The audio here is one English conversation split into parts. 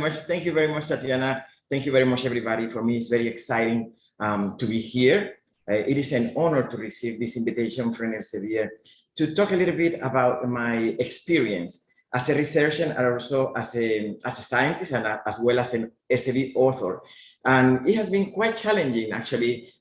much. Thank you very much, Tatiana. Thank you very much, everybody. For me, it's very exciting to be here. It is an honor to receive this invitation from Elsevier to talk a little bit about my experience as a researcher and also as a scientist and as well as an Elsevier author. And it has been quite challenging, actually,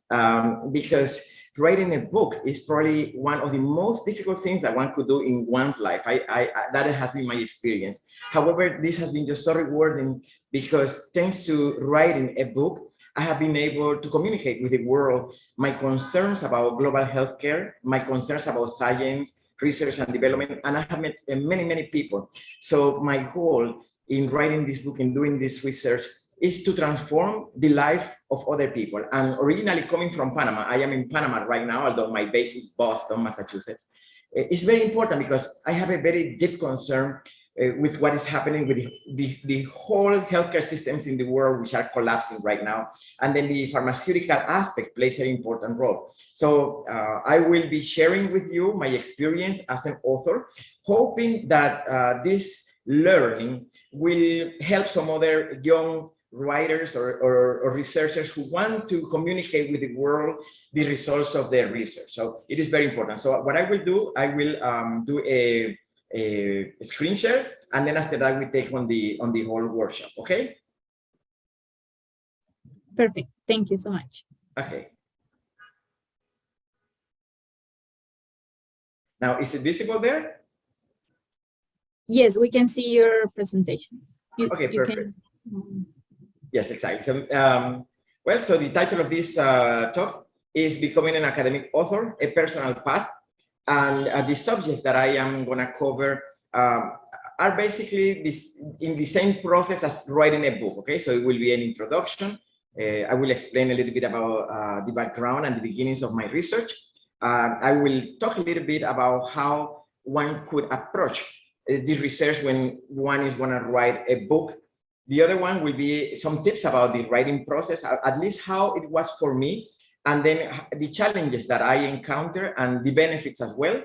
because writing a book is probably one of the most difficult things that one could do in one's life. That has been my experience. However, this has been just so rewarding because thanks to writing a book, I have been able to communicate with the world my concerns about global healthcare, my concerns about science, research and development, and I have met many, many people. So my goal in writing this book and doing this research is to transform the life of other people. And originally coming from Panama, I am in Panama right now, although my base is Boston, Massachusetts. It's very important because I have a very deep concern with what is happening with the whole healthcare systems in the world, which are collapsing right now. And then the pharmaceutical aspect plays an important role. So I will be sharing with you my experience as an author, hoping that this learning will help some other young writers or researchers who want to communicate with the world the results of their research. So it is very important. So what I will do, I will do a screen share, and then after that we take on the whole workshop. Okay. Perfect. Thank you so much. Okay. Now, is it visible there? Yes, we can see your presentation. Okay, perfect. Yes, exactly. So, well, so the title of this talk is Becoming an Academic Author, a Personal Path. And the subjects that I am going to cover are basically in the same process as writing a book. Okay, so it will be an introduction. I will explain a little bit about the background and the beginnings of my research. I will talk a little bit about how one could approach this research when one is going to write a book. The other one will be some tips about the writing process, at least how it was for me, and then the challenges that I encounter and the benefits as well.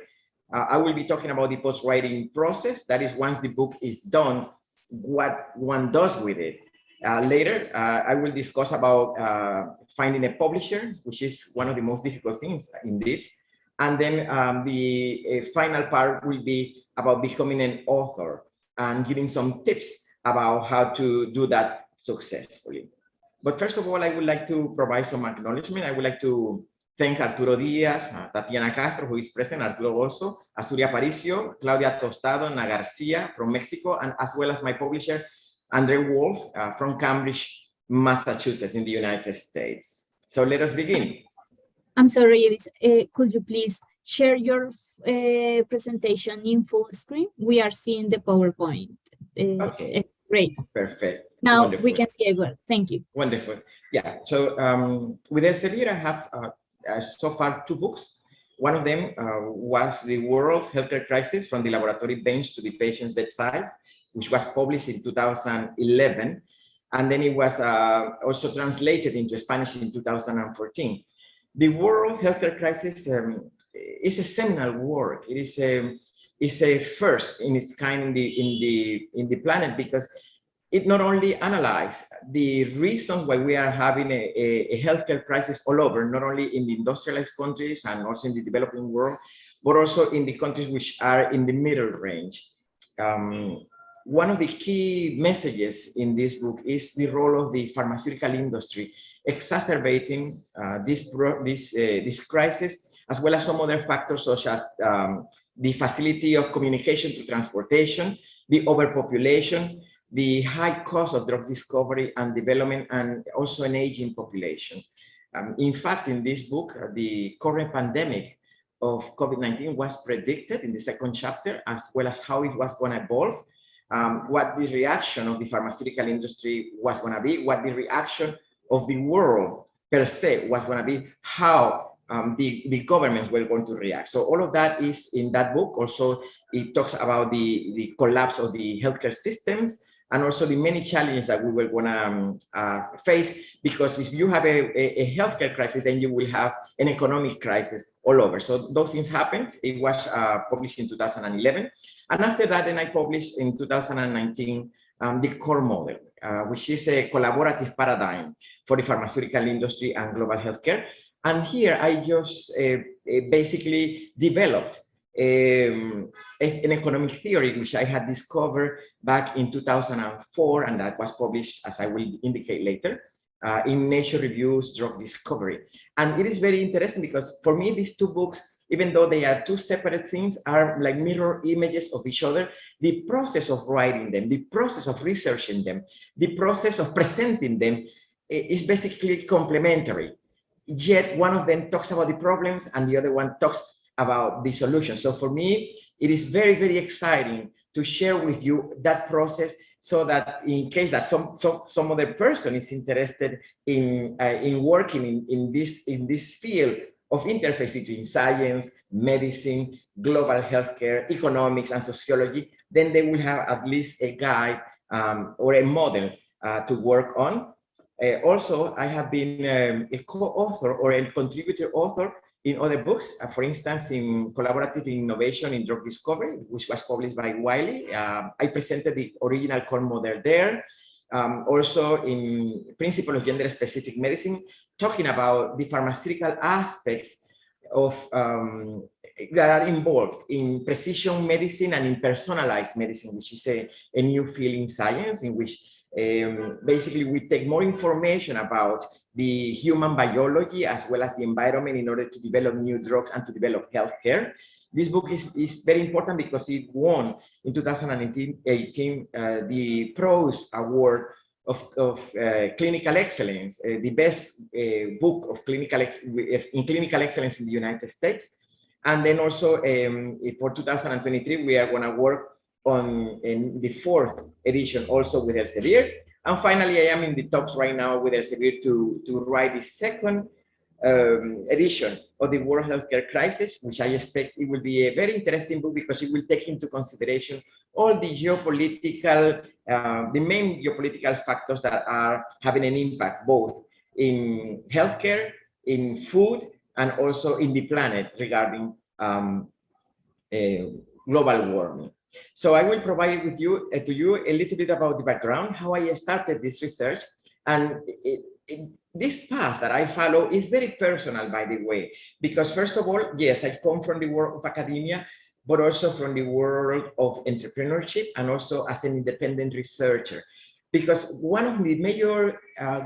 I will be talking about the post-writing process. That is, once the book is done, what one does with it. Later, I will discuss about finding a publisher, which is one of the most difficult things indeed. And then the final part will be about becoming an author and giving some tips about how to do that successfully. But first of all, I would like to provide some acknowledgement. I would like to thank Arturo Diaz, Tatiana Castro, who is present, Arturo also, Azuria Aparicio, Claudia Tostado, Ana Garcia from Mexico, and as well as my publisher, Andre Wolf from Cambridge, Massachusetts in the United States. So let us begin. I'm sorry, could you please share your presentation in full screen? We are seeing the PowerPoint. Okay. Great. Perfect. Now Wonderful. we can see it well. Thank you. Wonderful. Yeah. So with Elsevier, I have so far 2 books. One of them was The World Healthcare Crisis from the Laboratory Bench to the Patient's Bedside, which was published in 2011. And then it was also translated into Spanish in 2014. The World Healthcare Crisis is a seminal work. It is a first in its kind in the planet, because it not only analyzed the reasons why we are having a healthcare crisis all over, not only in the industrialized countries and also in the developing world, but also in the countries which are in the middle range. One of the key messages in this book is the role of the pharmaceutical industry exacerbating this crisis, as well as some other factors such as the facility of communication to transportation, the overpopulation, the high cost of drug discovery and development, and also an aging population. In fact, in this book, the current pandemic of COVID-19 was predicted in the 2nd chapter, as well as how it was going to evolve, what the reaction of the pharmaceutical industry was going to be, what the reaction of the world per se was going to be, how the governments were going to react. So all of that is in that book. Also, it talks about the collapse of the healthcare systems, and also the many challenges that we were going to face, because if you have a healthcare crisis, then you will have an economic crisis all over. So those things happened. It was published in 2011. And after that, then I published in 2019 the core model. which is a collaborative paradigm for the pharmaceutical industry and global healthcare. And here I just basically developed an economic theory, which I had discovered back in 2004, and that was published, as I will indicate later, in Nature Reviews Drug Discovery. And it is very interesting because for me, these two books, even though they are two separate things, are like mirror images of each other. The process of writing them, the process of researching them, the process of presenting them is basically complementary. Yet one of them talks about the problems and the other one talks about the solution. So for me, it is very, very exciting to share with you that process, so that in case that some other person is interested in working in this field of interface between science, medicine, global healthcare, economics, and sociology, then they will have at least a guide or a model to work on. Also, I have been a co-author or a contributor author in other books, for instance, in Collaborative Innovation in Drug Discovery, which was published by Wiley. I presented the original core model there. Also in Principle of Gender-Specific Medicine, talking about the pharmaceutical aspects of that are involved in precision medicine and in personalized medicine, which is a new field in science, in which basically we take more information about the human biology as well as the environment in order to develop new drugs and to develop healthcare. This book is very important because it won in 2018 the PROS Award of clinical excellence, the best book of clinical excellence in the United States. And then also for 2023, we are going to work on in the 4th edition also with Elsevier. And finally, I am in the talks right now with Elsevier to write the 2nd edition of the World Healthcare Crisis, which I expect it will be a very interesting book because it will take into consideration all the geopolitical, the main geopolitical factors that are having an impact both in healthcare, in food, and also in the planet regarding global warming. So I will provide with you to you a little bit about the background, how I started this research, and this path that I follow is very personal, by the way, because first of all, yes, I come from the world of academia, but also from the world of entrepreneurship and also as an independent researcher. Because one of the major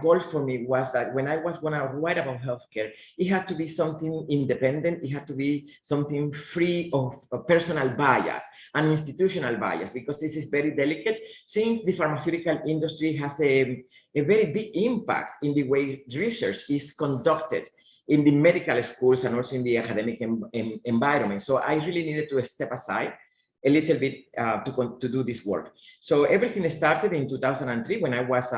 goals for me was that when I was going to write about healthcare, it had to be something independent, it had to be something free of personal bias and institutional bias, because this is very delicate, since the pharmaceutical industry has a very big impact in the way research is conducted in the medical schools and also in the academic environment. So I really needed to step aside a little bit to do this work. So everything started in 2003 when I was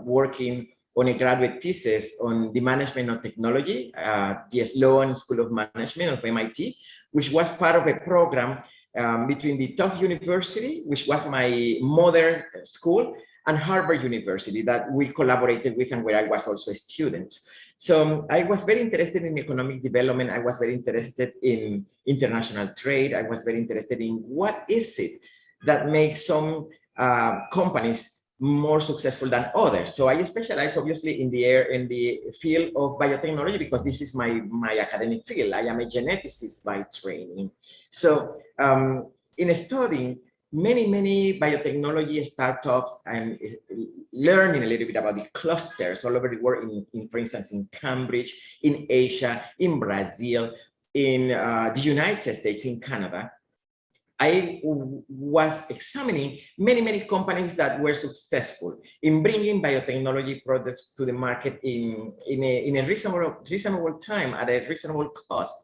working on a graduate thesis on the management of technology, the Sloan School of Management of MIT, which was part of a program between the Tufts University, which was my mother school, and Harvard University that we collaborated with and where I was also a student. So I was very interested in economic development. I was very interested in international trade. I was very interested in what is it that makes some companies more successful than others. So I specialize obviously in the field of biotechnology because this is my academic field. I am a geneticist by training. So in studying many biotechnology startups and learning a little bit about the clusters all over the world, for instance, in Cambridge, in Asia, in Brazil, in the United States, in Canada, I was examining many companies that were successful in bringing biotechnology products to the market in a reasonable time at a reasonable cost.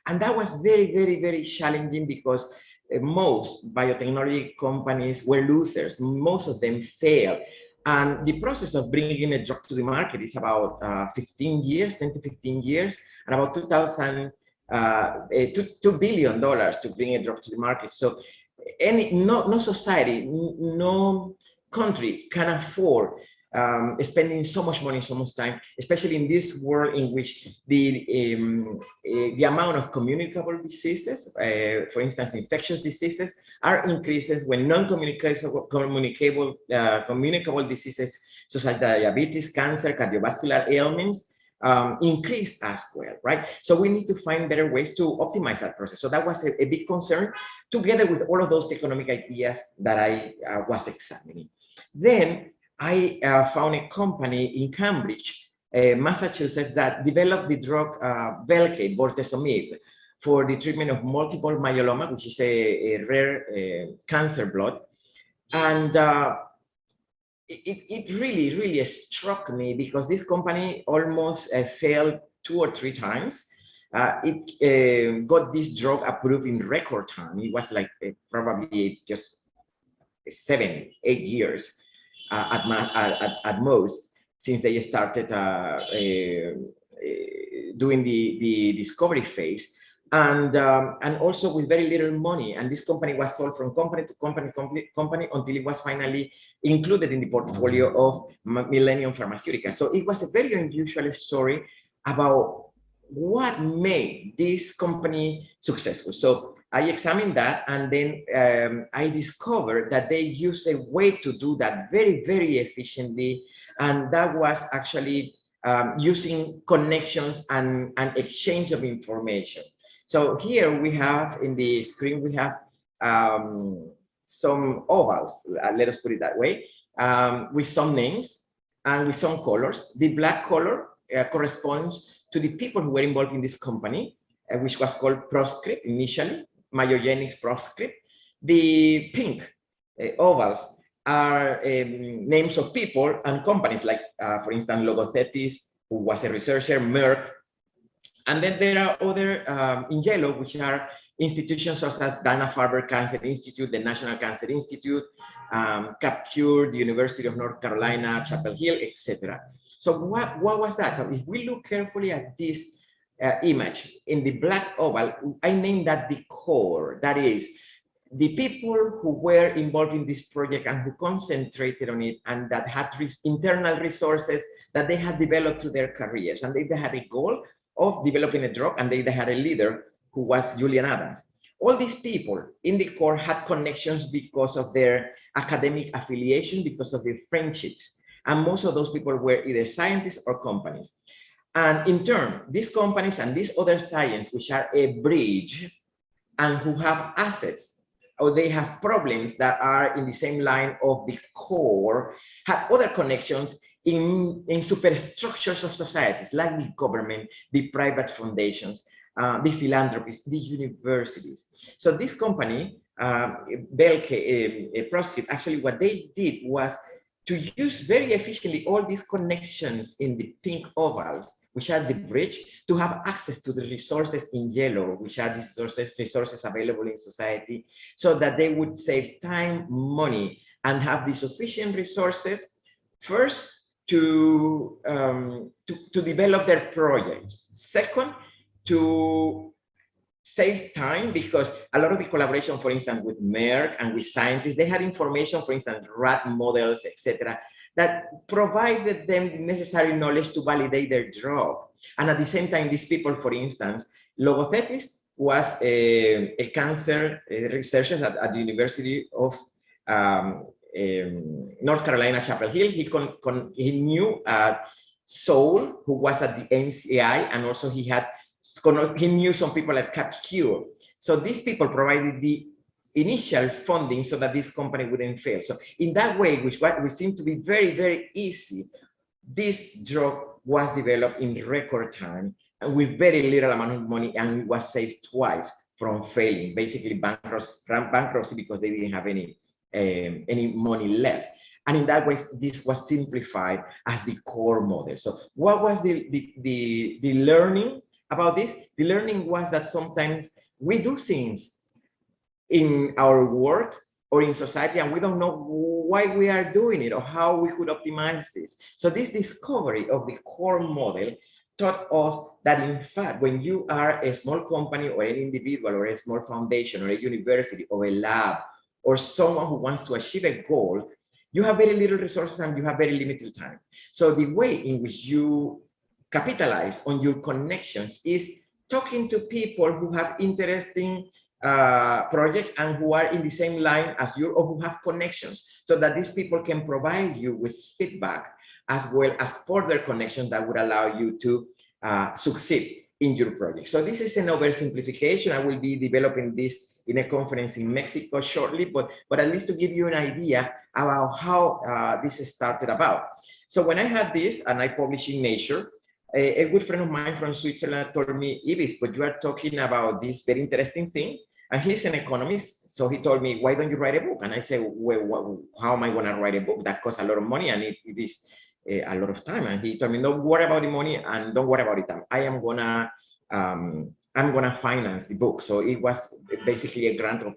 And that was very challenging because most biotechnology companies were losers. Most of them failed. And the process of bringing a drug to the market is about 10 to 15 years, and about $2 billion to bring a drug to the market. So no society, no country can afford spending so much money, so much time, especially in this world in which the amount of communicable diseases, for instance, infectious diseases, are increases when communicable diseases such as diabetes, cancer, cardiovascular ailments increase as well, right? So we need to find better ways to optimize that process. So that was a big concern, together with all of those economic ideas that I was examining. Then I found a company in Cambridge, Massachusetts, that developed the drug Velcade, bortezomib, for the treatment of multiple myeloma, which is a rare cancer blood. And it really struck me, because this company almost failed 2 or 3 times. It got this drug approved in record time. It was like probably just 7, 8 years at most, since they started doing the discovery phase. And also with very little money. And this company was sold from company to company until it was finally included in the portfolio of Millennium Pharmaceuticals. So it was a very unusual story about what made this company successful. So I examined that, and then I discovered that they use a way to do that very efficiently. And that was actually using connections and exchange of information. So here we have in the screen, we have some ovals, let us put it that way, with some names and with some colors. The black color corresponds to the people who were involved in this company, which was called Proscript initially, Myogenics Proscript. The pink ovals are names of people and companies, like, for instance, Logothetis, who was a researcher, Merck. And then there are other in yellow, which are institutions such as Dana-Farber Cancer Institute, the National Cancer Institute, Capcure, the University of North Carolina, Chapel Hill, etc. So what was that? If we look carefully at this image in the black oval, I named that the core. That is, the people who were involved in this project and who concentrated on it, and that had internal resources that they had developed through their careers. And they had a goal of developing a drug, and they had a leader who was Julian Adams. All these people in the core had connections because of their academic affiliation, because of their friendships. And most of those people were either scientists or companies. And in turn, these companies and these other science, which are a bridge and who have assets, or they have problems that are in the same line of the core, had other connections in superstructures of societies, like the government, the private foundations, the philanthropists, the universities. So this company, Proscript, actually what they did was to use very efficiently all these connections in the pink ovals, which are the bridge, to have access to the resources in yellow, which are the resources available in society, so that they would save time, money, and have the sufficient resources, first, to develop their projects. Second, to save time, because a lot of the collaboration, for instance, with Merck and with scientists, they had information, for instance, rat models, etc., that provided them the necessary knowledge to validate their drug. And at the same time, these people, for instance, Logothetis was a cancer researcher at the University of North Carolina, Chapel Hill. He knew Soul, who was at the NCI, and also he knew some people at Capcure. So these people provided the initial funding so that this company wouldn't fail. So in that way, which seemed to be very easy, this drug was developed in record time and with very little amount of money, and it was saved twice from failing, basically bankruptcy, because they didn't have any money left. And in that way, this was simplified as the core model. So what was the learning about this? The learning was that sometimes we do things in our work or in society, and we don't know why we are doing it or how we could optimize this. So this discovery of the core model taught us that, in fact, when you are a small company or an individual or a small foundation or a university or a lab or someone who wants to achieve a goal, you have very little resources and you have very limited time. So the way in which you capitalize on your connections is talking to people who have interesting projects and who are in the same line as you or who have connections, so that these people can provide you with feedback as well as further connections that would allow you to succeed in your project. So this is an oversimplification. I will be developing this in a conference in Mexico shortly, but at least to give you an idea about how this started about. So when I had this and I published in Nature, a good friend of mine from Switzerland told me, Ibis, but you are talking about this very interesting thing. And he's an economist. So he told me, why don't you write a book? And I said, well, how am I going to write a book? That costs a lot of money and it is a lot of time. And he told me, don't worry about the money and don't worry about the time. I'm gonna finance the book. So it was basically a grant of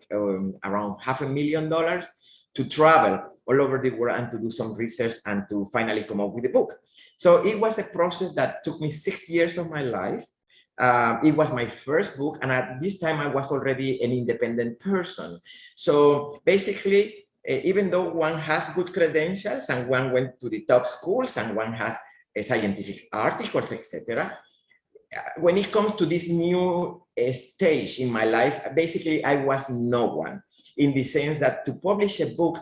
around $500,000 to travel all over the world and to do some research and to finally come up with the book. So it was a process that took me 6 years of my life. It was my first book, and at this time I was already an independent person. So basically, even though one has good credentials and one went to the top schools and one has scientific articles, etc., when it comes to this new stage in my life, basically I was no one, in the sense that to publish a book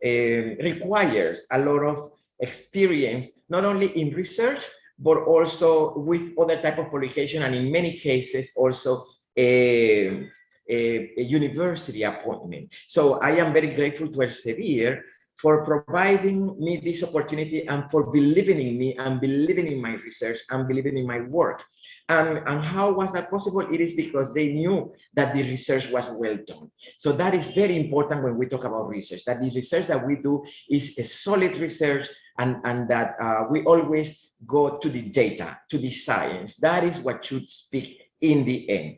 requires a lot of experience, not only in research, but also with other type of publication, and in many cases also a university appointment. So I am very grateful to Elsevier for providing me this opportunity and for believing in me and believing in my research and believing in my work. And how was that possible? It is because they knew that the research was well done. So that is very important when we talk about research, that the research that we do is a solid research, and that we always go to the data, to the science. That is what should speak in the end.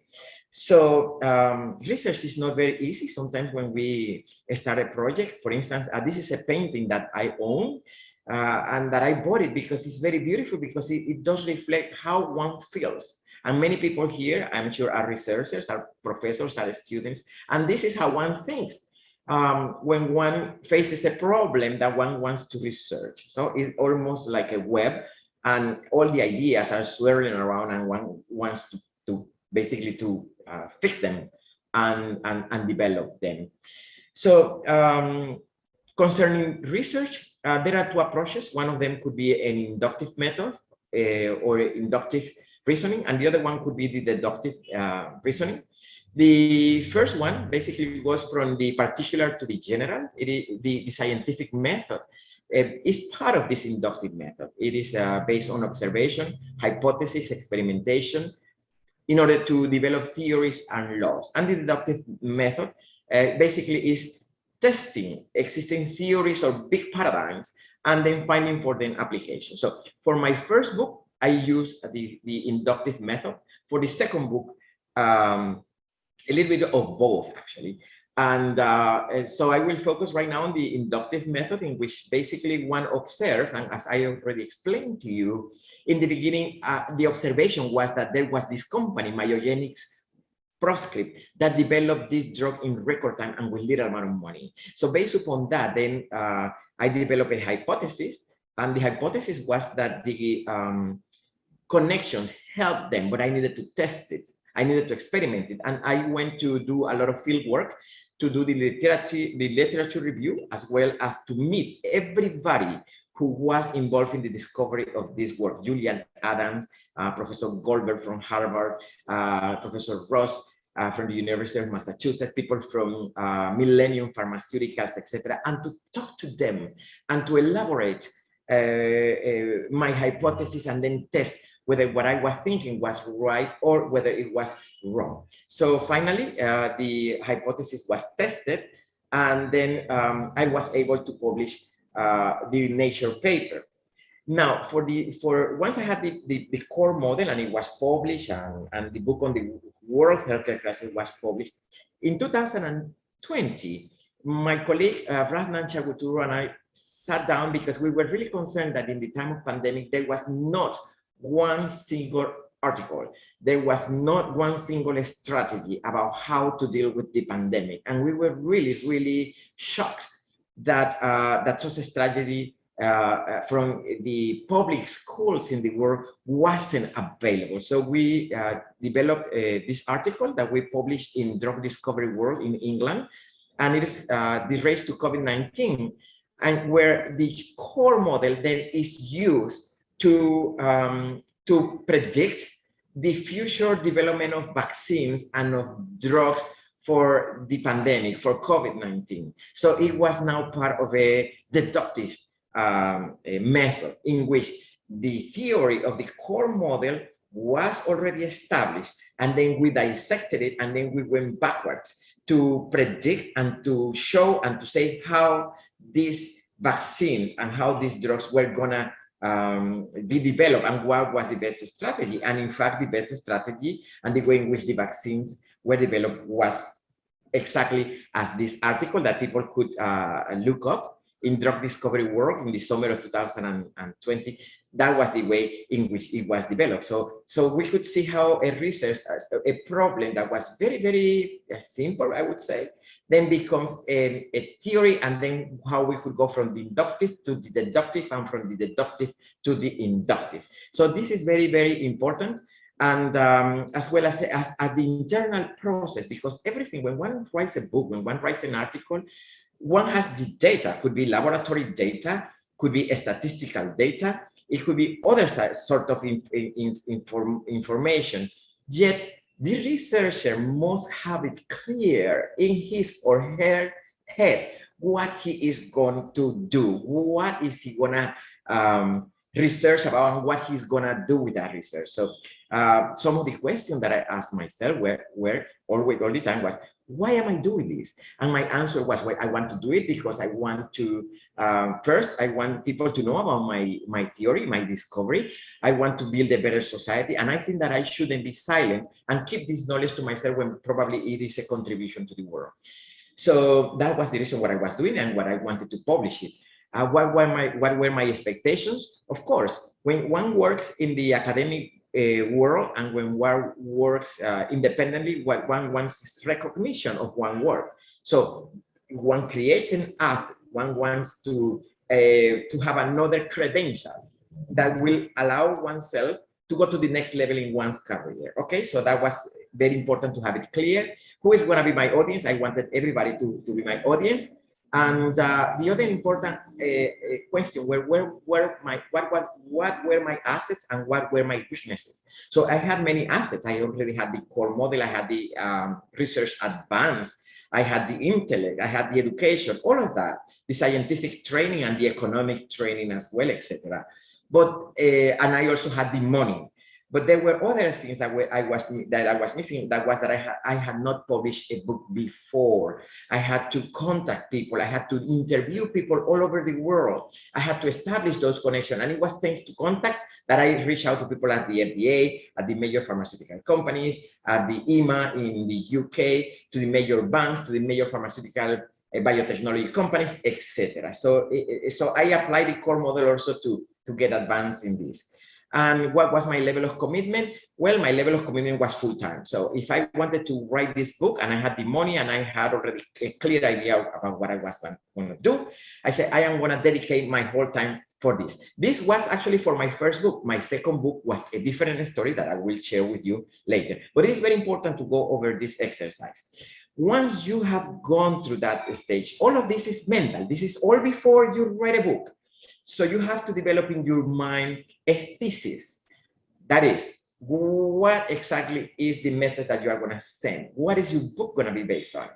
So research is not very easy. Sometimes when we start a project, for instance, this is a painting that I own and that I bought it because it's very beautiful, because it does reflect how one feels. And many people here, I'm sure, are researchers, are professors, are students, and this is how one thinks when one faces a problem that one wants to research. So it's almost like a web, and all the ideas are swirling around, and one wants to basically to fix them and develop them. So concerning research, there are two approaches. One of them could be an inductive method or inductive reasoning, and the other one could be the deductive reasoning. The first one basically goes from the particular to the general. It is the scientific method is part of this inductive method. It is based on observation, hypothesis, experimentation, in order to develop theories and laws. And the deductive method basically is testing existing theories or big paradigms and then finding for them application. So for my first book, I used the inductive method. For the second book, a little bit of both, actually. And so I will focus right now on the inductive method, in which basically one observes, and as I already explained to you, in the beginning, the observation was that there was this company, Myogenics Proscript, that developed this drug in record time and with little amount of money. So based upon that, then I developed a hypothesis, and the hypothesis was that the connections helped them, but I needed to test it. I needed to experiment it, and I went to do a lot of field work to do the literature review, as well as to meet everybody who was involved in the discovery of this work. Julian Adams, Professor Goldberg from Harvard, Professor Ross from the University of Massachusetts, people from Millennium Pharmaceuticals, etc., and to talk to them and to elaborate my hypothesis and then test whether what I was thinking was right or whether it was wrong. So finally, the hypothesis was tested, and then I was able to publish the Nature paper. Now, once I had the core model and it was published, and the book on the World Healthcare Crisis was published, in 2020, my colleague Raghunath Chaguturu and I sat down because we were really concerned that in the time of pandemic, there was not one single article. There was not one single strategy about how to deal with the pandemic. And we were really, really shocked that that such a strategy from the public schools in the world wasn't available. So we developed this article that we published in Drug Discovery World in England, and it is the race to COVID-19, and where the core model then is used to predict the future development of vaccines and of drugs for the pandemic, for COVID-19. So it was now part of a deductive a method in which the theory of the core model was already established, and then we dissected it, and then we went backwards to predict and to show and to say how these vaccines and how these drugs were gonna be developed and what was the best strategy. And in fact, the best strategy and the way in which the vaccines were developed was exactly as this article that people could look up in Drug Discovery World in the summer of 2020. That was the way in which it was developed. So we could see how a research, a problem that was very, very simple, I would say, then becomes a theory, and then how we could go from the inductive to the deductive, and from the deductive to the inductive. So this is very, very important. And as well as the internal process, because everything, when one writes a book, when one writes an article, one has the data, could be laboratory data, could be statistical data, it could be other sort of information, yet the researcher must have it clear in his or her head what he is going to do, what is he gonna research about, and what he's gonna do with that research. So some of the questions that I asked myself were always all the time was, why am I doing this? And my answer was, well, I want to do it because I want to, first, I want people to know about my theory, my discovery. I want to build a better society. And I think that I shouldn't be silent and keep this knowledge to myself when probably it is a contribution to the world. So that was the reason what I was doing and what I wanted to publish it. What were my expectations? Of course, when one works in the academic world and when one works independently, what one wants is recognition of one work. So one creates an asset, one wants to have another credential that will allow oneself to go to the next level in one's career. Okay, so that was very important to have it clear. Who is going to be my audience? I wanted everybody to be my audience. And the other important question what were my assets and what were my weaknesses? So I had many assets. I already had the core model. I had the research advanced. I had the intellect. I had the education, all of that, the scientific training and the economic training as well, etc. But and I also had the money. But there were other things that I was missing. That was that I had not published a book before. I had to contact people. I had to interview people all over the world. I had to establish those connections. And it was thanks to contacts that I reached out to people at the FDA, at the major pharmaceutical companies, at the EMA in the UK, to the major banks, to the major pharmaceutical biotechnology companies, etc. So I applied the core model also to get advanced in this. And what was my level of commitment? Well, my level of commitment was full-time. So if I wanted to write this book and I had the money and I had already a clear idea about what I was going to do, I said, I am going to dedicate my whole time for this. This was actually for my first book. My second book was a different story that I will share with you later. But it is very important to go over this exercise. Once you have gone through that stage, all of this is mental. This is all before you write a book. So you have to develop in your mind a thesis. That is, what exactly is the message that you are going to send? What is your book going to be based on?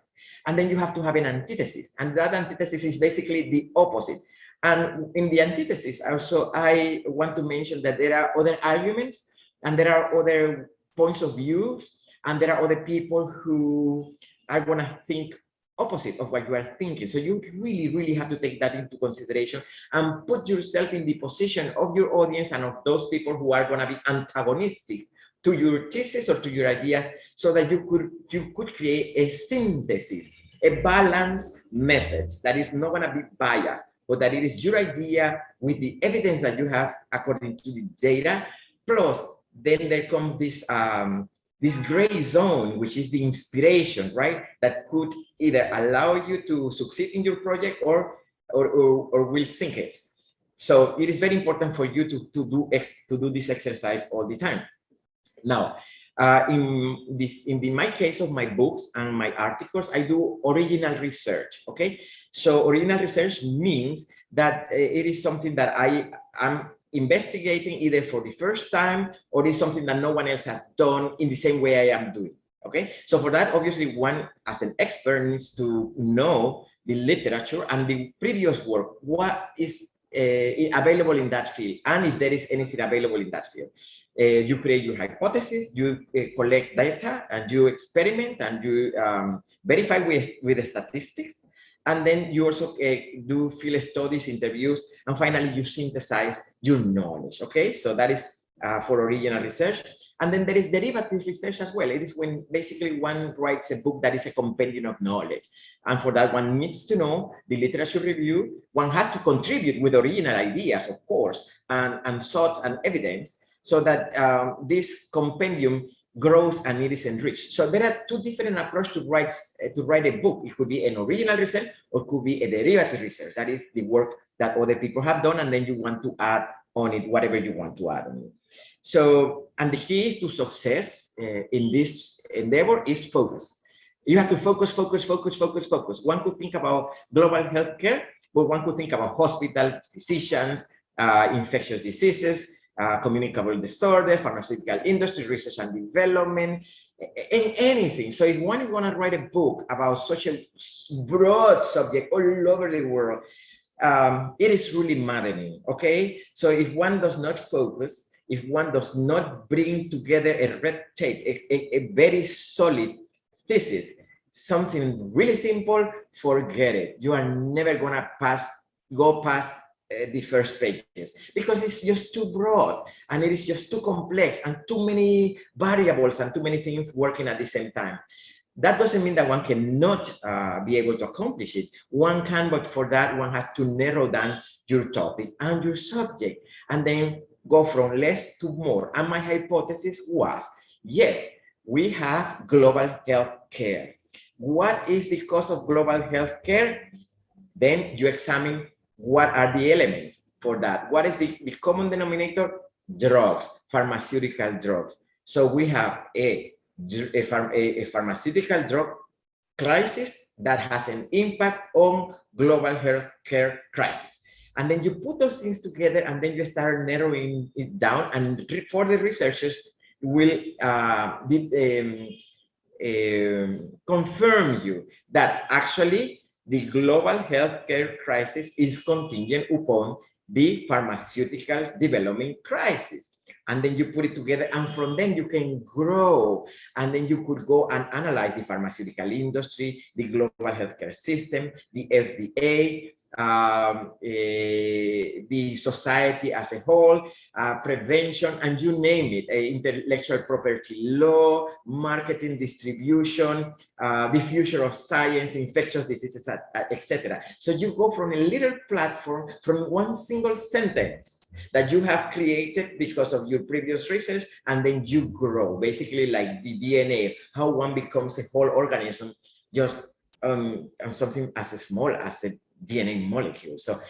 And then you have to have an antithesis. And that antithesis is basically the opposite. And in the antithesis, also, I want to mention that there are other arguments and there are other points of view, and there are other people who are going to think opposite of what you are thinking. So you really have to take that into consideration and put yourself in the position of your audience and of those people who are going to be antagonistic to your thesis or to your idea, so that you could create a synthesis, a balanced message that is not going to be biased, but that it is your idea with the evidence that you have according to the data. Plus, then there comes this this gray zone, which is the inspiration, right? That could either allow you to succeed in your project or or will sink it. So it is very important for you to do this exercise all the time. Now, in my case of my books and my articles, I do original research, okay? So original research means that it is something that I am investigating either for the first time or is something that no one else has done in the same way I am doing, okay? So for that, obviously, one as an expert needs to know the literature and the previous work, what is available in that field, and if there is anything available in that field. You create your hypothesis, you collect data, and you experiment, and you verify with the statistics, and then you also do field studies, interviews, and finally you synthesize your knowledge, okay? So that is for original research. And then there is derivative research as well. It is when basically one writes a book that is a compendium of knowledge. And for that, one needs to know the literature review. One has to contribute with original ideas, of course, and thoughts and evidence, so that this compendium grows and it is enriched. So there are two different approaches to write a book. It could be an original research or it could be a derivative research. That is the work that other people have done, and then you want to add on it whatever you want to add on it. So, and the key to success in this endeavor is focus. You have to focus, focus, focus, focus, focus. One could think about global healthcare, but one could think about hospital, physicians, infectious diseases, communicable disorder, pharmaceutical industry, research and development, in anything. So if one is going to write a book about such a broad subject all over the world, it is really maddening, okay? So if one does not focus, if one does not bring together a red tape, a very solid thesis, something really simple, forget it. You are never going to go past the first pages, because it's just too broad and it is just too complex and too many variables and too many things working at the same time. That doesn't mean that one cannot be able to accomplish it. One can, but for that, one has to narrow down your topic and your subject, and then go from less to more. And my hypothesis was, yes, we have global health care. What is the cause of global health care? Then you examine what are the elements for that. What is the common denominator? Drugs, pharmaceutical drugs. So we have a pharmaceutical drug crisis that has an impact on global healthcare crisis. And then you put those things together, and then you start narrowing it down, and for the researchers will confirm you that actually the global healthcare crisis is contingent upon the pharmaceuticals development crisis. And then you put it together, and from then you can grow, and then you could go and analyze the pharmaceutical industry, the global healthcare system, the FDA, the society as a whole, prevention, and you name it, intellectual property law, marketing, distribution, the future of science, infectious diseases, etc. So you go from a little platform, from one single sentence that you have created because of your previous research, and then you grow, basically like the DNA, how one becomes a whole organism, just something as small as a DNA molecule. So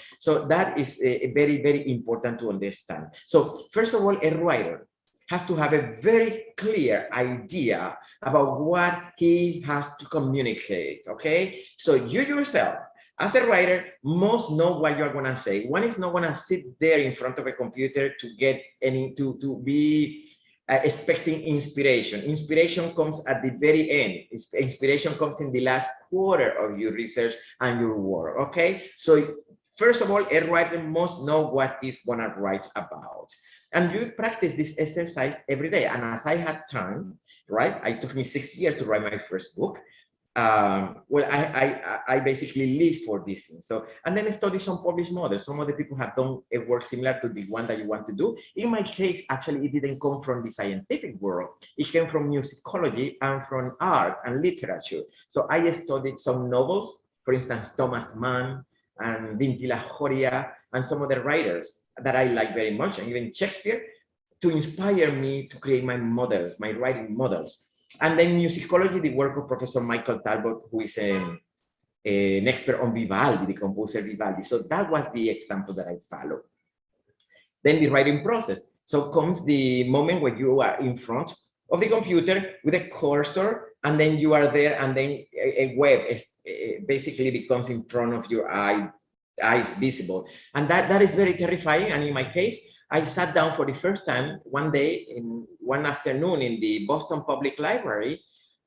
that is a very, very important to understand. So first of all, a writer has to have a very clear idea about what he has to communicate, okay? So you yourself, as a writer, must know what you're going to say. One is not going to sit there in front of a computer to get to be expecting inspiration. Inspiration comes at the very end. Inspiration comes in the last quarter of your research and your work, okay? So first of all, a writer must know what he's going to write about. And you practice this exercise every day. And as I had time, right? It took me 6 years to write my first book. Well, I basically live for this thing. So, and then I study some published models. Some other people have done a work similar to the one that you want to do. In my case, actually, it didn't come from the scientific world. It came from musicology and from art and literature. So I studied some novels, for instance, Thomas Mann and Vintila Horia and some other writers that I like very much, and even Shakespeare, to inspire me to create my models, my writing models. And then musicology, the work of Professor Michael Talbot, who is a an expert on Vivaldi, the composer Vivaldi. So that was the example that I followed. Then the writing process. So comes the moment when you are in front of the computer with a cursor, and then you are there, and then a web basically becomes in front of your eyes visible. And that is very terrifying. And in my case, I sat down for the first time one day in one afternoon in the Boston Public Library,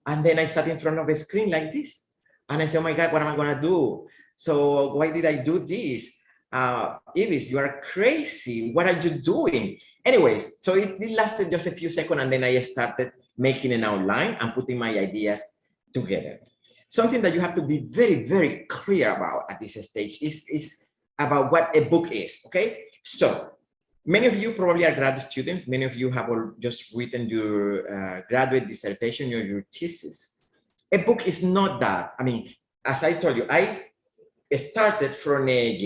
and then I sat in front of a screen like this. And I said, oh my God, what am I gonna do? So why did I do this? Ivis, you are crazy. What are you doing? Anyways, so it lasted just a few seconds, and then I started making an outline and putting my ideas together. Something that you have to be very, very clear about at this stage is about what a book is, okay? So many of you probably are graduate students. Many of you have just written your graduate dissertation or your thesis. A book is not that. I mean, as I told you, I started from a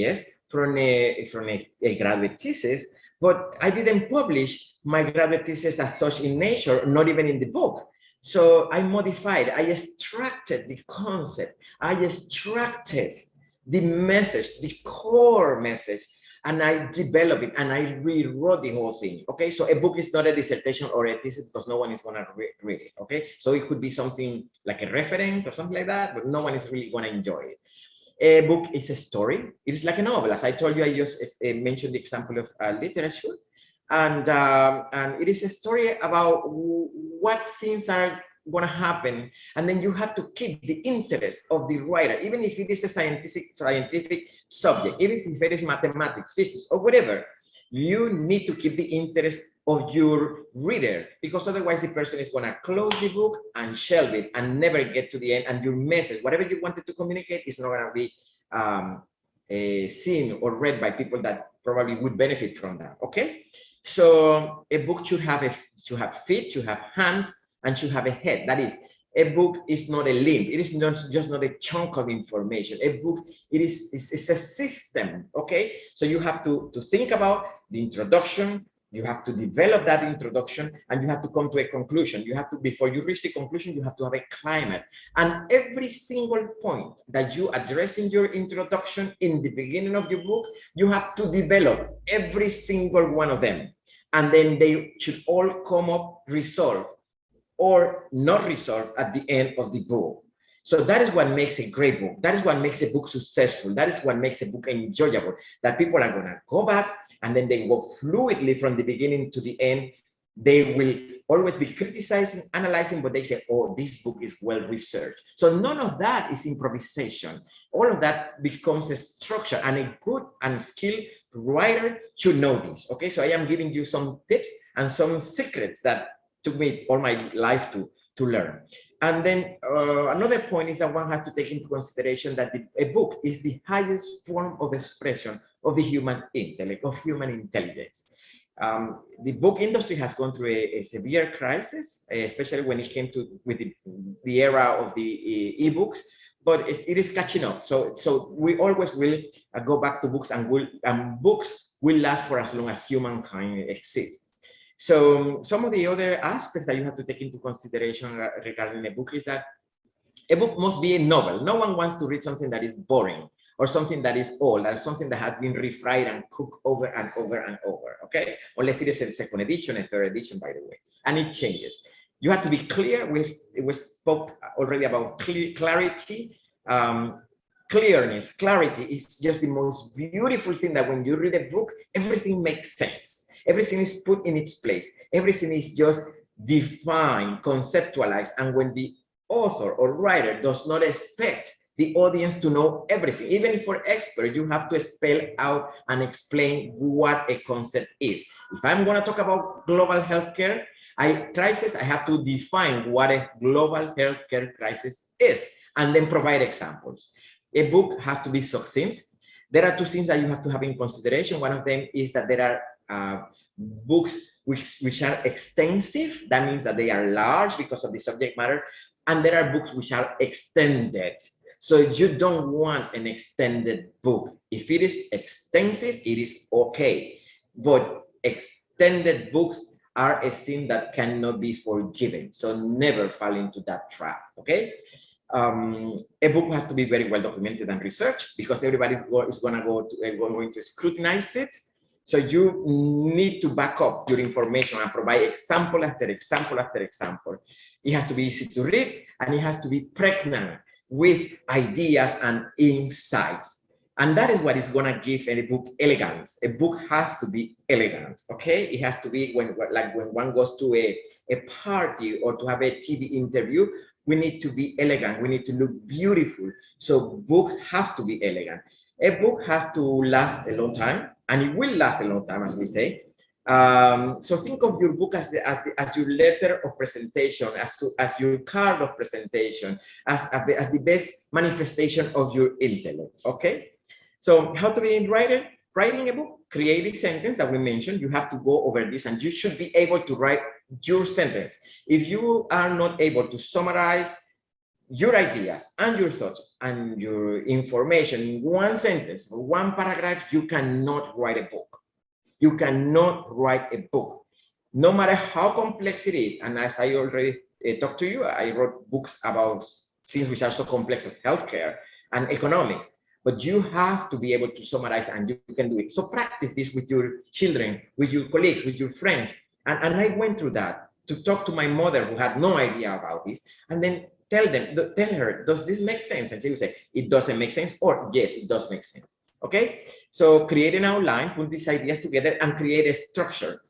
graduate thesis, but I didn't publish my graduate thesis as such in Nature, not even in the book. So I modified, I extracted the concept, I extracted the message, the core message, and I developed it, and I rewrote the whole thing. Okay, so a book is not a dissertation or a thesis because no one is gonna read it. Okay, so it could be something like a reference or something like that, but no one is really gonna enjoy it. A book is a story. It is like a novel. As I told you, I just mentioned the example of literature, and it is a story about what things are going to happen, and then you have to keep the interest of the writer, even if it is a scientific subject, even if it is mathematics, physics, or whatever. You need to keep the interest of your reader, because otherwise the person is going to close the book and shelve it and never get to the end, and your message, whatever you wanted to communicate, is not going to be seen or read by people that probably would benefit from that. Okay, so a book should have feet, should have hands, and should have a head. That is, a book is not a limb. It is not just not a chunk of information. A book, it's a system. Okay, so you have to think about the introduction. You have to develop that introduction, and you have to come to a conclusion. You have to, before you reach the conclusion, you have to have a climate. And every single point that you address in your introduction in the beginning of your book, you have to develop every single one of them. And then they should all come up resolved or not resolved at the end of the book. So that is what makes a great book. That is what makes a book successful. That is what makes a book enjoyable, that people are gonna go back and then they go fluidly from the beginning to the end. They will always be criticizing, analyzing, but they say, oh, this book is well researched. So none of that is improvisation. All of that becomes a structure, and a good and skilled writer should know this. Okay, so I am giving you some tips and some secrets that took me all my life to learn. And then another point is that one has to take into consideration that a book is the highest form of expression of the human intellect, of human intelligence. The book industry has gone through a severe crisis, especially when it came to the era of the e-books, but it is catching up. So we always will go back to books, and books will last for as long as humankind exists. So some of the other aspects that you have to take into consideration regarding a book is that a book must be a novel. No one wants to read something that is boring, or something that is old, or something that has been refried and cooked over and over and over, okay? Unless it is a second edition, a third edition, by the way, and it changes. You have to be clear. We spoke already about clarity. Clearness, clarity is just the most beautiful thing, that when you read a book, everything makes sense. Everything is put in its place. Everything is just defined, conceptualized. And when the author or writer does not expect the audience to know everything, even for experts, you have to spell out and explain what a concept is. If I'm going to talk about global healthcare crisis, I have to define what a global healthcare crisis is, and then provide examples. A book has to be succinct. There are two things that you have to have in consideration. One of them is that there are books which are extensive. That means that they are large because of the subject matter. And there are books which are extended. So you don't want an extended book. If it is extensive, it is okay. But extended books are a sin that cannot be forgiven. So never fall into that trap, okay? A book has to be very well documented and researched because everybody is going to scrutinize it. So you need to back up your information and provide example after example after example. It has to be easy to read, and it has to be pregnant with ideas and insights. And that is what is going to give any book elegance. A book has to be elegant, okay? It has to be when one goes to a party or to have a TV interview, we need to be elegant. We need to look beautiful. So books have to be elegant. A book has to last a long time, and it will last a long time, as we say. So think of your book as your letter of presentation, as your card of presentation, as the best manifestation of your intellect, okay? So how to be a writer? Writing a book, creative sentence that we mentioned, you have to go over this, and you should be able to write your sentence. If you are not able to summarize your ideas and your thoughts and your information in one sentence or one paragraph, you cannot write a book. You cannot write a book, no matter how complex it is. And as I already talked to you, I wrote books about things which are so complex as healthcare and economics. But you have to be able to summarize, and you can do it. So practice this with your children, with your colleagues, with your friends. And I went through that to talk to my mother, who had no idea about this, and then tell her, does this make sense? And she would say, it doesn't make sense, or yes, it does make sense. Okay? So create an outline, put these ideas together, and create a structure.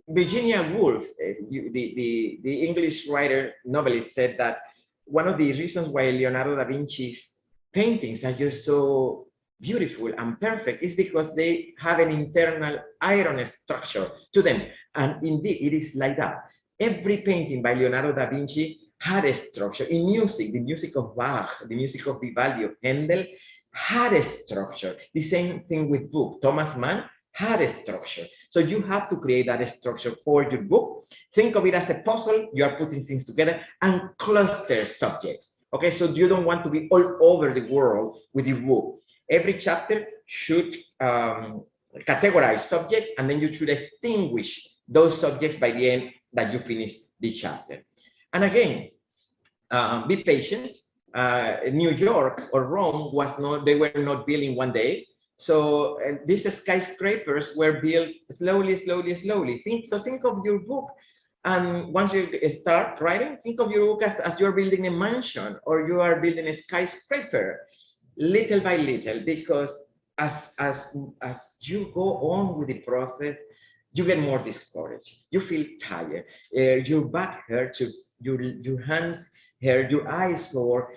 Virginia Woolf, the English writer, novelist, said that one of the reasons why Leonardo da Vinci's paintings are just so beautiful and perfect is because they have an internal iron structure to them. And indeed, it is like that. Every painting by Leonardo da Vinci had a structure. In music, the music of Bach, the music of Vivaldi, of Handel, had a structure. The same thing with book. Thomas Mann had a structure. So you have to create that structure for your book. Think of it as a puzzle. You are putting things together and cluster subjects. Okay, so you don't want to be all over the world with your book. Every chapter should categorize subjects, and then you should extinguish those subjects by the end that you finish the chapter. And again, be patient. New York or Rome they were not built in one day. So these skyscrapers were built slowly, slowly, slowly. Think of your book. And once you start writing, think of your book as you're building a mansion or you are building a skyscraper, little by little, because as you go on with the process, you get more discouraged. You feel tired. Your back hurts, your hands hurt, your eyes sore,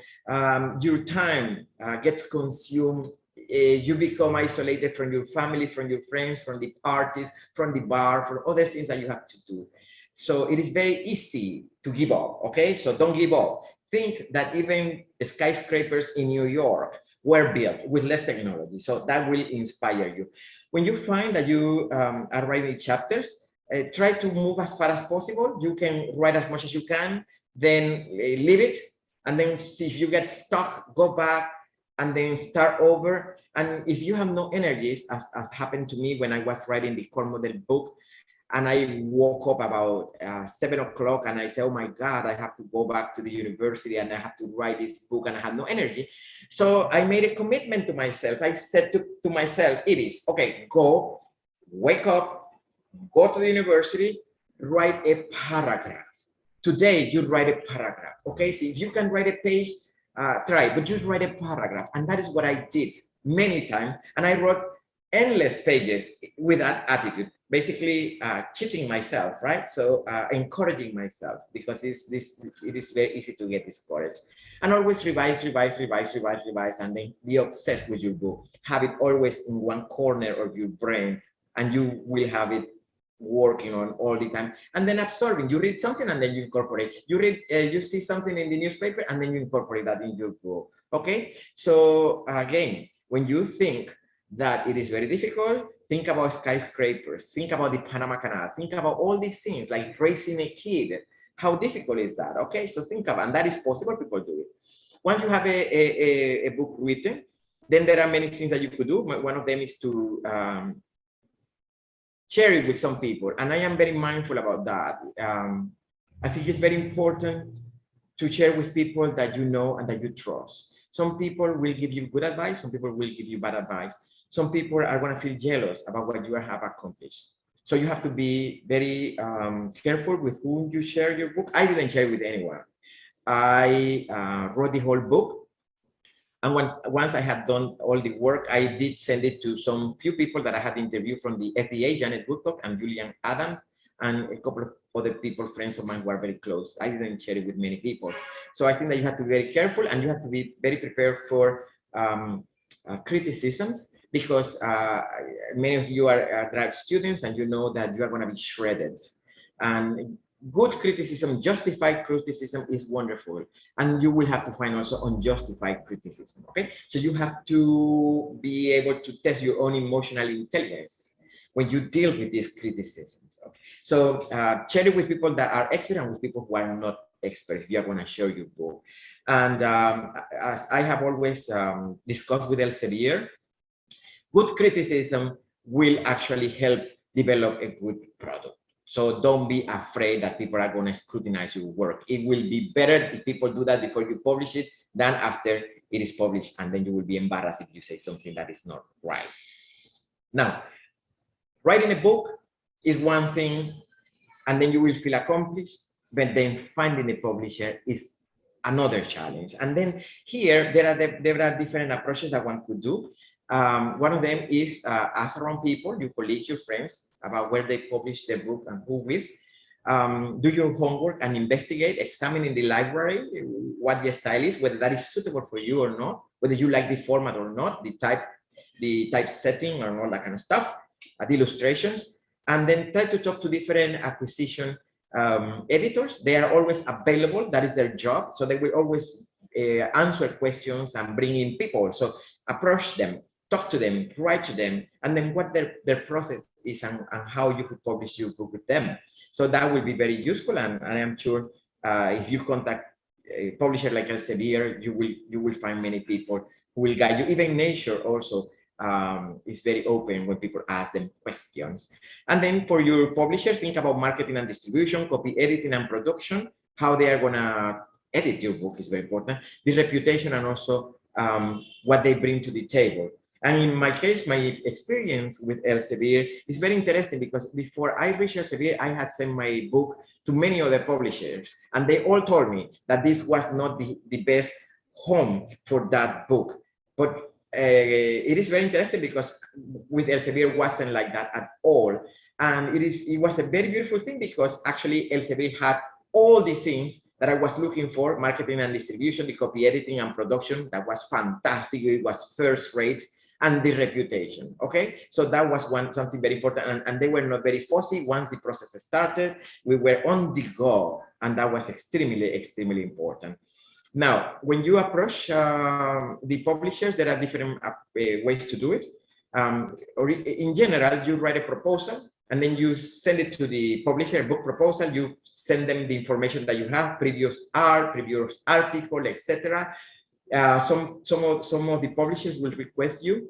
your time gets consumed. You become isolated from your family, from your friends, from the parties, from the bar, from other things that you have to do. So it is very easy to give up, okay? So don't give up. Think that even skyscrapers in New York were built with less technology. So that will inspire you. When you find that you are writing chapters, try to move as far as possible. You can write as much as you can, then leave it. And then see if you get stuck, go back and then start over. And if you have no energies, as happened to me when I was writing the core model book, and I woke up about 7 o'clock and I said, oh my God, I have to go back to the university and I have to write this book and I have no energy. So I made a commitment to myself. I said to myself, Iris, okay, go, wake up, go to the university, write a paragraph. Today, you write a paragraph, okay? So if you can write a page, try, but just write a paragraph. And that is what I did many times. And I wrote endless pages with that attitude, basically cheating myself, right? So encouraging myself, because it is very easy to get discouraged. And always revise, and then be obsessed with your book. Have it always in one corner of your brain, and you will have it working on all the time. And then absorbing, you read something and then you incorporate. You read, you see something in the newspaper and then you incorporate that in your book, okay? So again, when you think that it is very difficult, think about skyscrapers, think about the Panama Canal, think about all these things like raising a kid. How difficult is that? Okay, so think about, and that is possible, people do it. Once you have a book written, then there are many things that you could do. One of them is to share it with some people, and I am very mindful about that. I think it's very important to share with people that you know and that you trust. Some people will give you good advice, some people will give you bad advice. Some people are going to feel jealous about what you have accomplished. So you have to be very careful with whom you share your book. I didn't share with anyone. I wrote the whole book. And once I had done all the work, I did send it to some few people that I had interviewed from the FDA, Janet Woodcock and Julian Adams, and a couple of other people, friends of mine who are very close. I didn't share it with many people. So I think that you have to be very careful and you have to be very prepared for criticisms, because many of you are grad students and you know that you are going to be shredded. And good criticism, justified criticism is wonderful. And you will have to find also unjustified criticism, okay? So you have to be able to test your own emotional intelligence when you deal with these criticisms. Okay? So share it with people that are expert and with people who are not experts if you are going to share your book. And as I have always discussed with Elsevier, good criticism will actually help develop a good product. So don't be afraid that people are going to scrutinize your work. It will be better if people do that before you publish it than after it is published, and then you will be embarrassed if you say something that is not right. Now, writing a book is one thing, and then you will feel accomplished, but then finding a publisher is another challenge. And then here, there are different approaches that one could do. One of them is ask around people, your colleagues, your friends, about where they publish their book and who with. Do your homework and investigate, examine in the library what the style is, whether that is suitable for you or not, whether you like the format or not, the typesetting and all that kind of stuff, the illustrations, and then try to talk to different acquisition editors. They are always available. That is their job. So they will always answer questions and bring in people. So approach them, talk to them, write to them, and then what their process is and how you could publish your book with them. So that will be very useful. And I am sure if you contact a publisher like Elsevier, you will find many people who will guide you. Even Nature also is very open when people ask them questions. And then for your publishers, think about marketing and distribution, copy editing and production, how they are going to edit your book is very important, the reputation, and also what they bring to the table. And in my case, my experience with Elsevier is very interesting, because before I reached Elsevier, I had sent my book to many other publishers, and they all told me that this was not the best home for that book. But it is very interesting, because with Elsevier wasn't like that at all. And it was a very beautiful thing, because actually Elsevier had all the things that I was looking for: marketing and distribution, the copy editing and production. That was fantastic. It was first rate, and the reputation. Okay, so that was something very important, and they were not very fussy. Once the process started, we were on the go, and that was extremely important. Now, when you approach the publishers, there are different ways to do it. Or in general, you write a proposal, and then you send it to the publisher, a book proposal. You send them the information that you have, previous art, previous article, etc. Some of the publishers will request you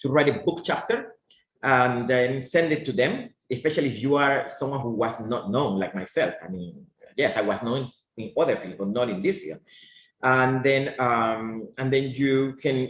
to write a book chapter and then send it to them, especially if you are someone who was not known, like myself. I mean, yes, I was known in other fields, but not in this field. And then you can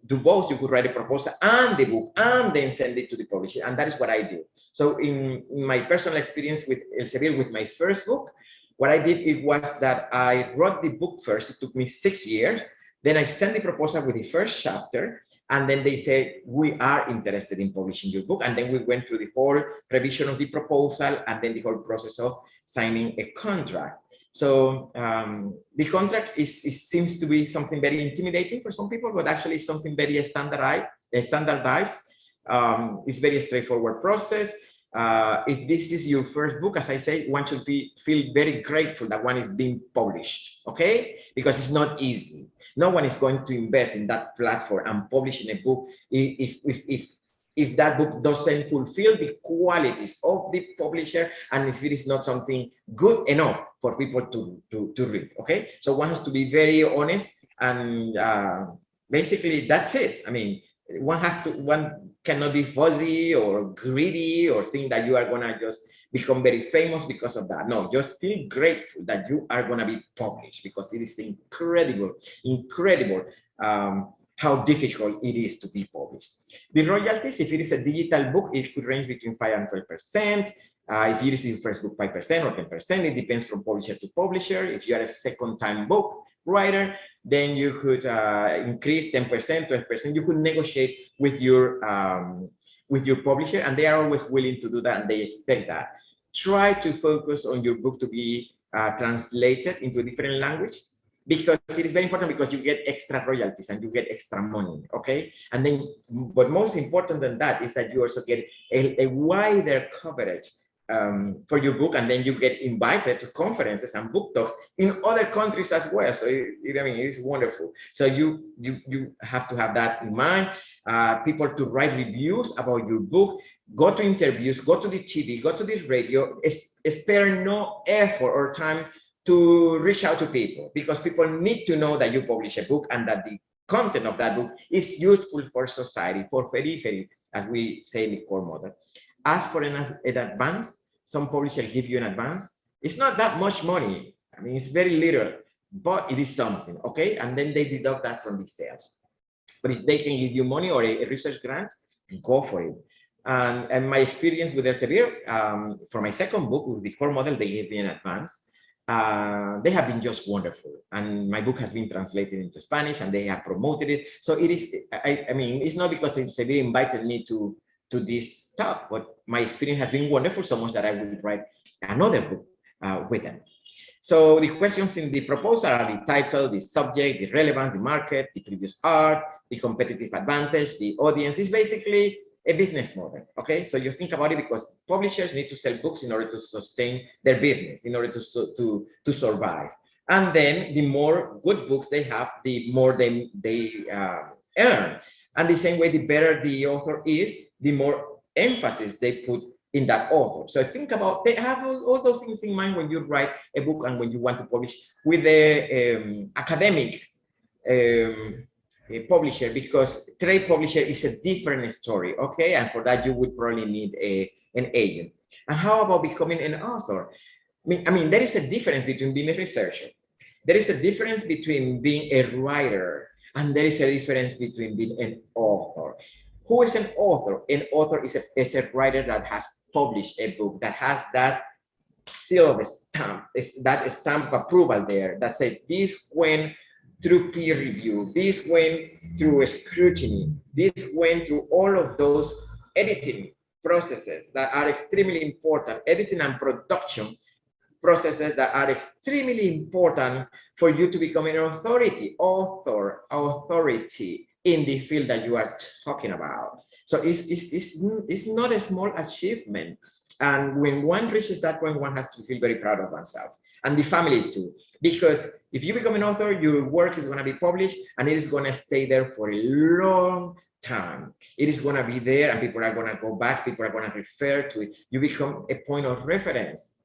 do both. You could write a proposal and the book, and then send it to the publisher. And that is what I did. So in my personal experience with Elsevier, with my first book, what I did was that I wrote the book first. It took me 6 years. Then I sent the proposal with the first chapter, and then they said, we are interested in publishing your book. And then we went through the whole revision of the proposal, and then the whole process of signing a contract. So the contract seems to be something very intimidating for some people, but actually it's something very standardized. It's very straightforward process. If this is your first book, as I say, one should feel very grateful that one is being published, okay? Because it's not easy. No one is going to invest in that platform and publishing a book if that book doesn't fulfill the qualities of the publisher, and if it is not something good enough for people to read, okay? So one has to be very honest, and basically that's it. I mean, one cannot be fuzzy or greedy or think that you are gonna just become very famous because of that. No, just feel grateful that you are going to be published, because it is incredible how difficult it is to be published. The royalties, if it is a digital book, it could range between 5 and 12%. If it is your first book, 5% or 10%, it depends from publisher to publisher. If you are a second-time book writer, then you could increase 10%, 12%. You could negotiate with your publisher, and they are always willing to do that, and they expect that. Try to focus on your book to be translated into a different language, because it is very important, because you get extra royalties and you get extra money, okay? And then, but most important than that is that you also get a wider coverage for your book, and then you get invited to conferences and book talks in other countries as well. So I mean, it is wonderful. So you have to have that in mind. People to write reviews about your book, go to interviews, go to the TV, go to the radio, spare no effort or time to reach out to people, because people need to know that you publish a book and that the content of that book is useful for society, for very, as we say in the core model. Ask for an advance. Some publishers give you an advance. It's not that much money. I mean, it's very little, but it is something, okay? And then they deduct that from the sales. But if they can give you money or a research grant, go for it. And my experience with Elsevier, for my second book, with the core model, they gave me an advance. They have been just wonderful. And my book has been translated into Spanish, and they have promoted it. So it is, I mean, it's not because Elsevier invited me to this stuff, but my experience has been wonderful, so much that I will write another book with them. So the questions in the proposal are the title, the subject, the relevance, the market, the previous art, the competitive advantage, the audience. Is basically a business model, okay? So you think about it, because publishers need to sell books in order to sustain their business, in order to survive. And then the more good books they have, the more they earn. And the same way, the better the author is, the more emphasis they put in that author. So think about, they have all those things in mind when you write a book and when you want to publish with a academic a publisher, because trade publisher is a different story, okay? And for that, you would probably need an agent. And how about becoming an author? I mean, there is a difference between being a researcher. There is a difference between being a writer, and there is a difference between being an author. Who is an author? An author is a writer that has published a book, that has that seal of stamp, that stamp of approval there, that says this went through peer review, this went through scrutiny, this went through all of those editing processes that are extremely important, editing and production processes that are extremely important for you to become an authority in the field that you are talking about. So it's not a small achievement. And when one reaches that point, one has to feel very proud of oneself, and the family too. Because if you become an author, your work is going to be published, and it is going to stay there for a long time. It is going to be there, and people are going to go back, people are going to refer to it. You become a point of reference.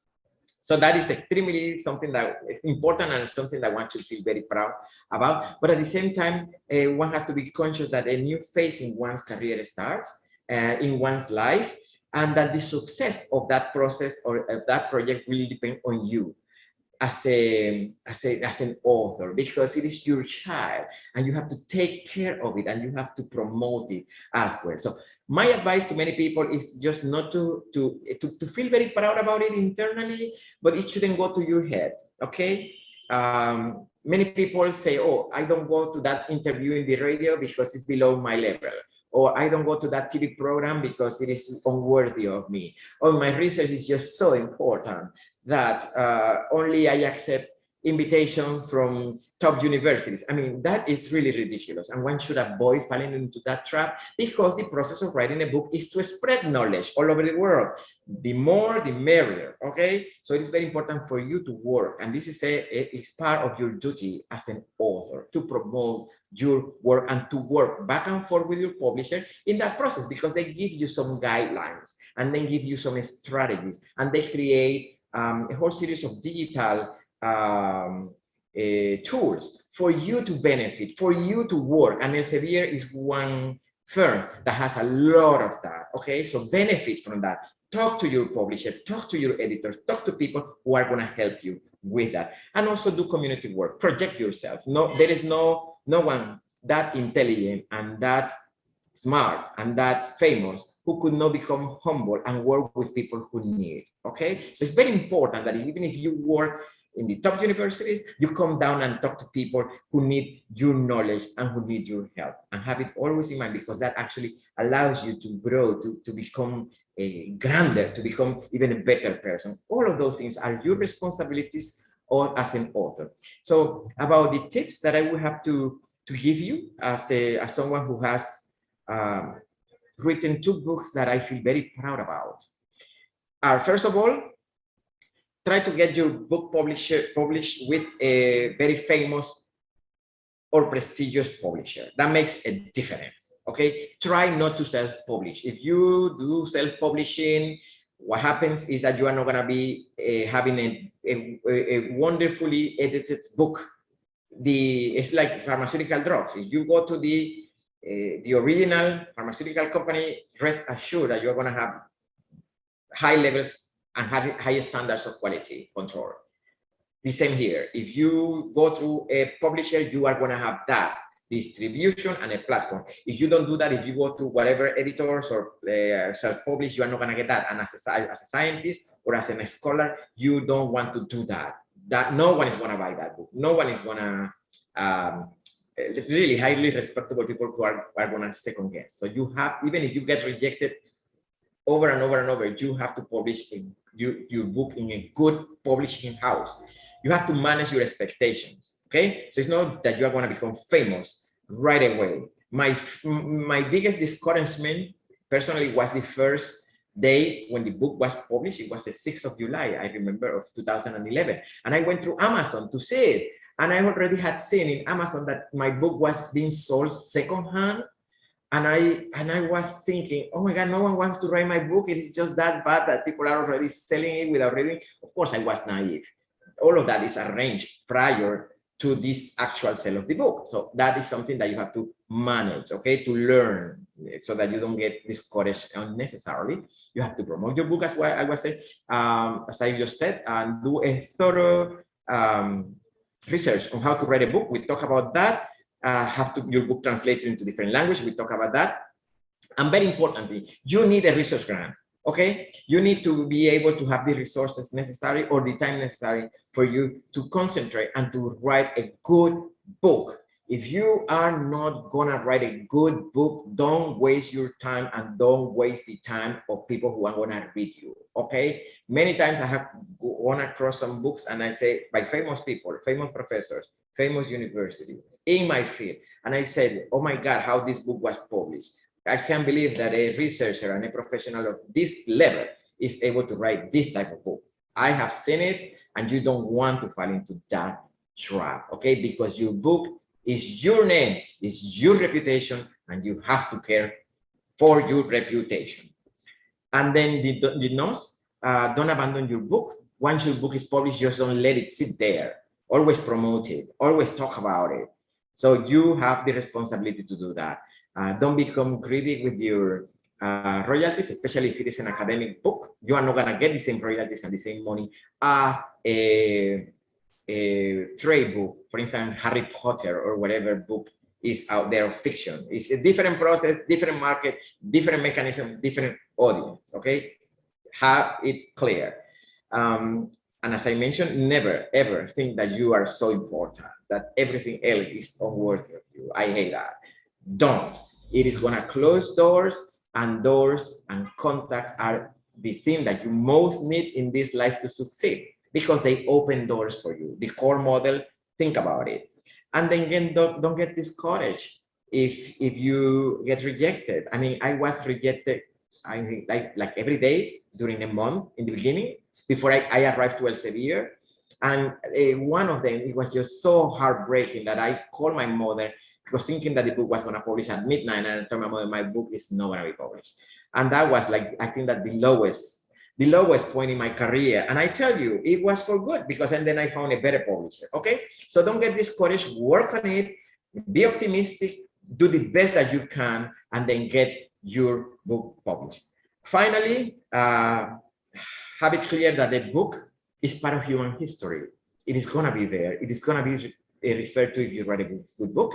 So that is extremely something that is important, and something that one should feel very proud about. But at the same time, one has to be conscious that a new phase in one's career starts, in one's life, and that the success of that process or of that project will depend on you as an author, because it is your child, and you have to take care of it, and you have to promote it as well. So my advice to many people is just not to feel very proud about it internally, but it shouldn't go to your head, okay? Many people say, oh, I don't go to that interview in the radio because it's below my level, or I don't go to that TV program because it is unworthy of me, or my research is just so important that only I accept invitation from top universities. I mean, that is really ridiculous, and one should avoid falling into that trap, because the process of writing a book is to spread knowledge all over the world. The more, the merrier, okay? So it is very important for you to work, and this is part of your duty as an author, to promote your work and to work back and forth with your publisher in that process, because they give you some guidelines, and then give you some strategies, and they create a whole series of digital tools for you to benefit, for you to work. And Elsevier is one firm that has a lot of that, okay? So benefit from that. talk to your publisher, talk to your editors, talk to people who are going to help you with that. And also do community work, project yourself. No, there is no one that intelligent and that smart and that famous who could not become humble and work with people who need. Okay, so it's very important that even if you work in the top universities, you come down and talk to people who need your knowledge and who need your help, and have it always in mind, because that actually allows you to grow, to become a grander, to become even a better person. All of those things are your responsibilities or as an author. So about the tips that I would have to give you as someone who has written 2 books that I feel very proud about are, first of all, try to get your book published with a very famous or prestigious publisher. That makes a difference, okay? Try not to self-publish. If you do self-publishing, what happens is that you are not gonna be having a wonderfully edited book. It's like pharmaceutical drugs. If you go to the original pharmaceutical company, rest assured that you're gonna have high levels and high standards of quality control. The same here. If you go through a publisher, you are going to have that distribution and a platform. If you don't do that, if you go through whatever editors or self-publish, you are not going to get that. And as a scientist or as a scholar, you don't want to do that. That no one is going to buy that book. No one is going to really highly respectable people who are going to second guess. So you have, even if you get rejected over and over and over, you have to publish your book in a good publishing house. You have to manage your expectations, okay? So it's not that you are going to become famous right away. My biggest discouragement personally was the first day when the book was published. It was the 6th of July, I remember, of 2011. And I went through Amazon to see it. And I already had seen in Amazon that my book was being sold secondhand. And I was thinking, oh my God, no one wants to write my book. It is just that bad that people are already selling it without reading. Of course, I was naive. All of that is arranged prior to this actual sale of the book. So that is something that you have to manage, okay, to learn, so that you don't get discouraged unnecessarily. You have to promote your book, as I was saying, as I just said, and do a thorough research on how to write a book. We talk about that. Your book translated into different language. We talk about that. And very importantly, you need a research grant, okay? You need to be able to have the resources necessary or the time necessary for you to concentrate and to write a good book. If you are not gonna write a good book, don't waste your time and don't waste the time of people who are gonna read you, okay? Many times I have gone across some books and I say, by famous people, famous professors, famous university in my field. And I said, oh my God, how this book was published. I can't believe that a researcher and a professional of this level is able to write this type of book. I have seen it, and you don't want to fall into that trap, okay? Because your book is your name, is your reputation, and you have to care for your reputation. And then the nose, don't abandon your book. Once your book is published, just don't let it sit there. Always promote it, always talk about it. So you have the responsibility to do that. Don't become greedy with your royalties, especially if it is an academic book. You are not gonna get the same royalties and the same money as a trade book, for instance, Harry Potter or whatever book is out there of fiction. It's a different process, different market, different mechanism, different audience, okay? Have it clear. And as I mentioned, never, ever think that you are so important, that everything else is unworthy of you. I hate that. Don't. It is gonna close doors and contacts are the thing that you most need in this life to succeed, because they open doors for you. The core model, think about it. And then again, don't get discouraged if you get rejected. I mean, I was rejected, I mean, like every day during a month in the beginning, before I arrived to Elsevier. And one of them, it was just so heartbreaking that I called my mother, because thinking that the book was going to publish at midnight, and I told my mother, my book is not going to be published. And that was like, I think that the lowest point in my career. And I tell you, it was for good, because then I found a better publisher, okay? So don't get discouraged, work on it, be optimistic, do the best that you can, and then get your book published. Finally, have it clear that the book is part of human history. It is going to be there. It is going to be referred to if you write a good book.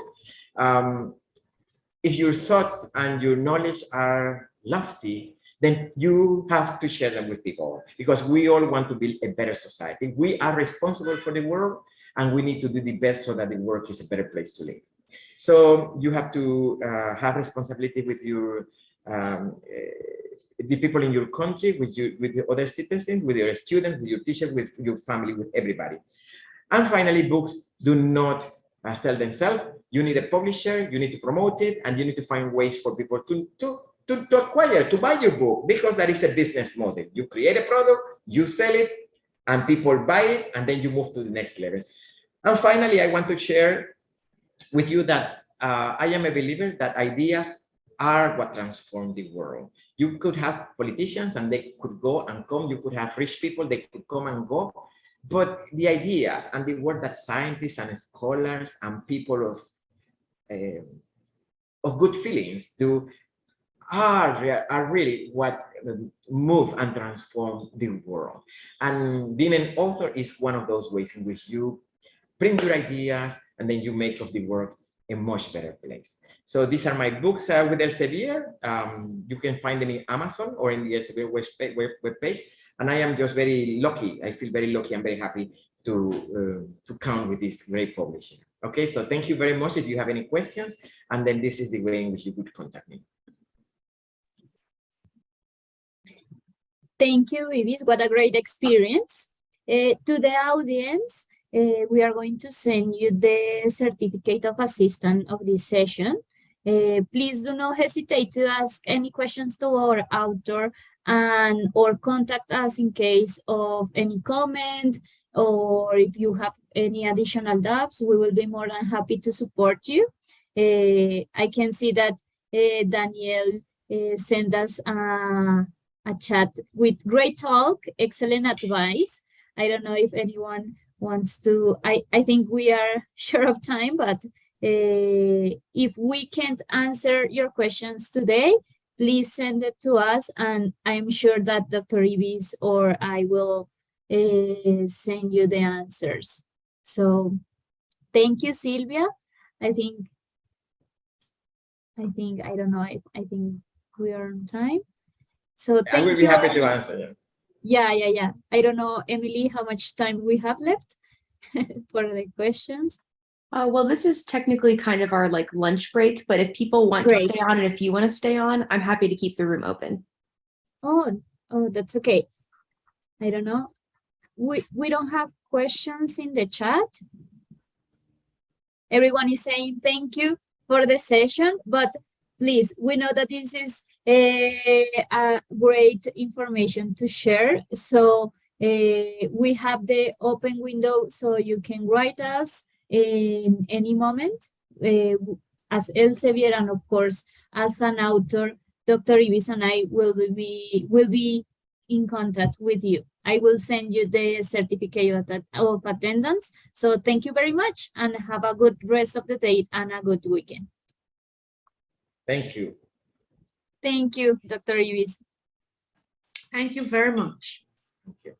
If your thoughts and your knowledge are lofty, then you have to share them with people, because we all want to build a better society. We are responsible for the world, and we need to do the best so that the world is a better place to live. So you have to have responsibility with your the people in your country, with the other citizens, with your students, with your teachers, with your family, with everybody. And finally, books do not sell themselves. You need a publisher, you need to promote it, and you need to find ways for people to acquire, to buy your book, because that is a business model. You create a product, you sell it, and people buy it, and then you move to the next level. And finally, I want to share with you that I am a believer that ideas are what transform the world. You could have politicians and they could go and come. You could have rich people, they could come and go. But the ideas and the work that scientists and scholars and people of good feelings do are really what move and transform the world. And being an author is one of those ways in which you bring your ideas and then you make of the world a much better place. So these are my books with Elsevier. You can find them in Amazon or in the Elsevier webpage. And I am just very lucky. I feel very lucky and very happy to count with this great publishing. Okay, so thank you very much if you have any questions. And then this is the way in which you could contact me. Thank you, Ibis. What a great experience. To the audience, we are going to send you the certificate of assistant of this session. Please do not hesitate to ask any questions to our author or contact us in case of any comment, or if you have any additional doubts, we will be more than happy to support you. I can see that Daniel sent us a chat with great talk, excellent advice. I don't know if anyone wants to, I think we are short of time, but if we can't answer your questions today, please send it to us, and I'm sure that Dr. Ibis or I will send you the answers. So thank you, Sylvia. I think, I don't know, I think we are on time. So thank you. I will be happy to answer. Yeah. I don't know, Emily, how much time we have left for the questions. Well, this is technically kind of our like lunch break, but if people want to stay on and if you want to stay on, I'm happy to keep the room open. Oh, that's okay. I don't know. We don't have questions in the chat. Everyone is saying thank you for the session, but please, we know that this is a great information to share. So we have the open window, so you can write us in any moment as Elsevier, and of course as an author, Dr. Ibis and I will be in contact with you. I will send you the certificate of attendance. So thank you very much and have a good rest of the day and a good weekend. Thank you. Thank you, Dr. Ibis. Thank you very much. Thank you.